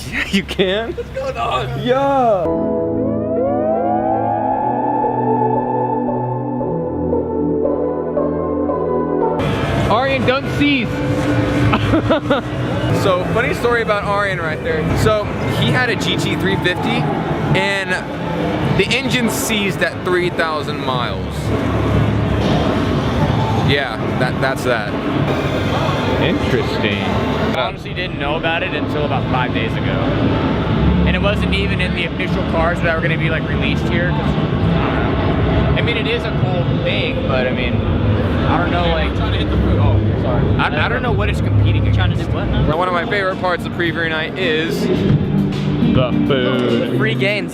Yeah, you can. What's going on? Yeah. Aryan, don't seize. So, funny story about Aryan right there. So, he had a GT 350 and the engine seized at 3,000 miles. Yeah, that's that. Interesting. I honestly didn't know about it until about 5 days ago. And it wasn't even in the official cars that were going to be like released here. I mean, it is a cool thing, but I mean, I don't know, like, trying to hit the food. Oh, sorry. I don't know what it's competing against. Trying to do what now? One of my favorite parts of preview night is the food. Free games.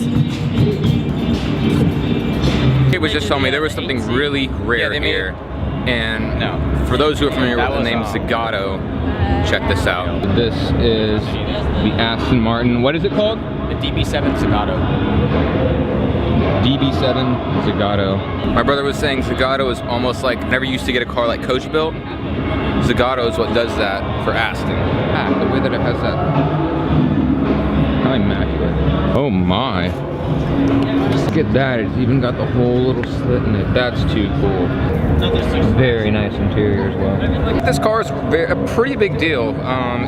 It was just telling me there was something really rare here. And for those who are familiar with the name Zagato, check this out. This is the Aston Martin. What is it called? The DB7 Zagato. DB7 Zagato. My brother was saying Zagato is almost like, whenever you used to get a car like Coach built, Zagato is what does that for Aston. The way that it has that. How immaculate. Oh my. Look at that, it's even got the whole little slit in it. That's too cool. Very nice interior as well. This car is a pretty big deal.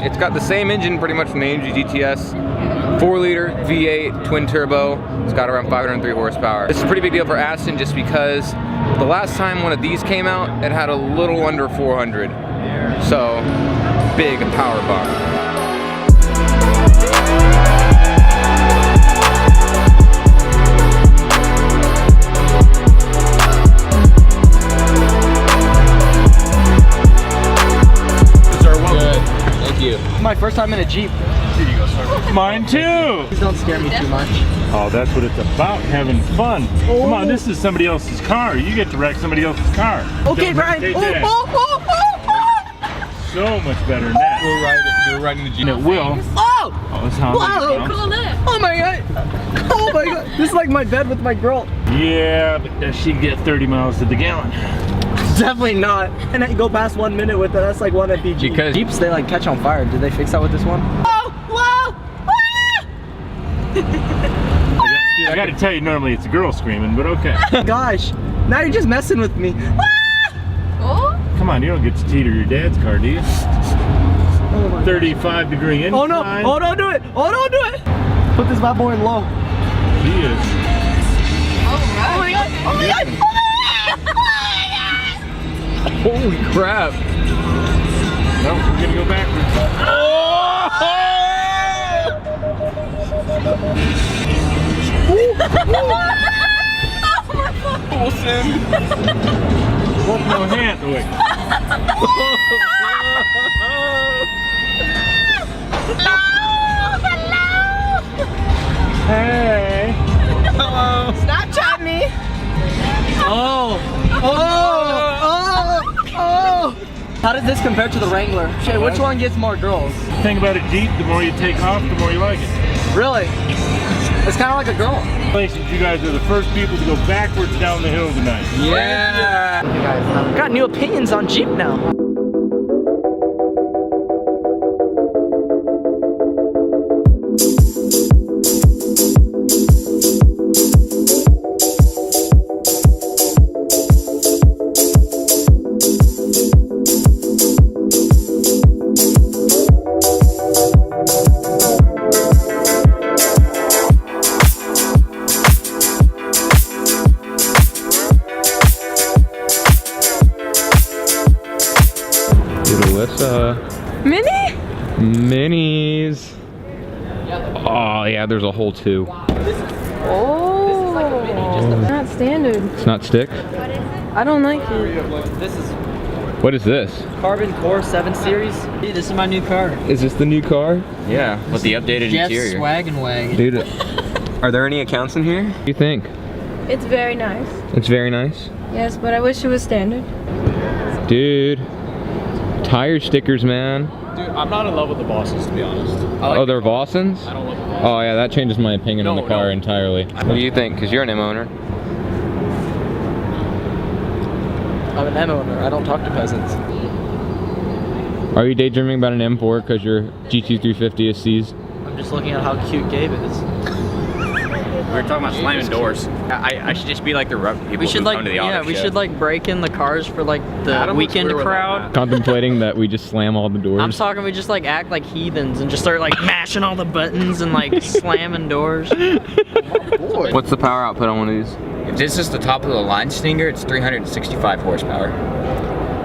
It's got the same engine pretty much from the AMG GTS. 4-liter V8 twin turbo. It's got around 503 horsepower. This is a pretty big deal for Aston just because the last time one of these came out, it had a little under 400. So, big power bump. My first time in a Jeep. Here you go, sir. Mine too! Please don't scare me too much. Oh, that's what it's about, having fun. Oh. Come on, this is somebody else's car. You get to wreck somebody else's car. Okay, Brian. So much better than that. We're riding the Jeep. And it will. Oh! Oh, that's how Whoa! Oh my god! Oh my god! This is like my bed with my girl. Yeah, but does she get 30 miles to the gallon? Definitely not. And then you go past 1 minute with it, that's like one MPG. Because Jeeps, they like catch on fire. Did they fix that with this one? Oh! Whoa! I gotta tell you, normally it's a girl screaming, but okay. Gosh, now you're just messing with me. Oh? Come on, you don't get to teeter your dad's car, do you? Oh my 35-degree incline. Oh no! Oh, don't do it! Oh, don't do it! Put this bad boy in low. He is. Oh my god! Oh my god! holy crap. No, we're gonna go backwards. Wilson. What no hand? Wait. Hey. Hello. Snapchat me. Oh. How does this compare to the Wrangler? Shit, which one gets more girls? The thing about a Jeep, the more you take off, the more you like it. Really? It's kind of like a girl. Places, you guys are the first people to go backwards down the hill tonight. Yeah. You guys got new opinions on Jeep now. Mini? Minis. Oh yeah, there's a whole two. Oh, not standard. It's not stick? I don't like it. This is What is this? Carbon Core 7 Series. Hey, this is my new car. Is this the new car? Yeah, with the updated interior. Swag and Wag. Dude, are there any accounts in here? What do you think? It's very nice. It's very nice. Yes, but I wish it was standard. Dude, tire stickers, man. Dude, I'm not in love with the Bosses, to be honest. Oh, they're Vossens? I don't love the Bosses. Oh yeah, that changes my opinion on the car entirely. What do you think? Because you're an M owner. I'm an M owner. I don't talk to peasants. Are you daydreaming about an M4 because your GT350 is seized? I'm just looking at how cute Gabe is. We were talking about slamming doors. I should just be like the people We should who like, come to the auto yeah, we show. should like break in the cars for like the Adam looks weekend weird without crowd. Contemplating that we just slam all the doors. I'm talking we just like act like heathens and just start like mashing all the buttons and like slamming doors. What's the power output on one of these? If this is the top of the line Stinger, it's 365 horsepower.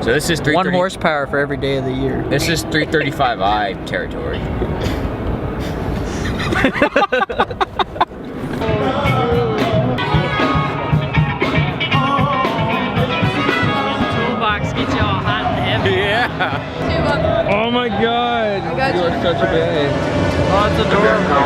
So this is 1 330. horsepower for every day of the year. This is 335i territory. Toolbox gets y'all hot and heavy. Yeah. Oh my god. I got you you. are such a babe. Oh, it's adorable.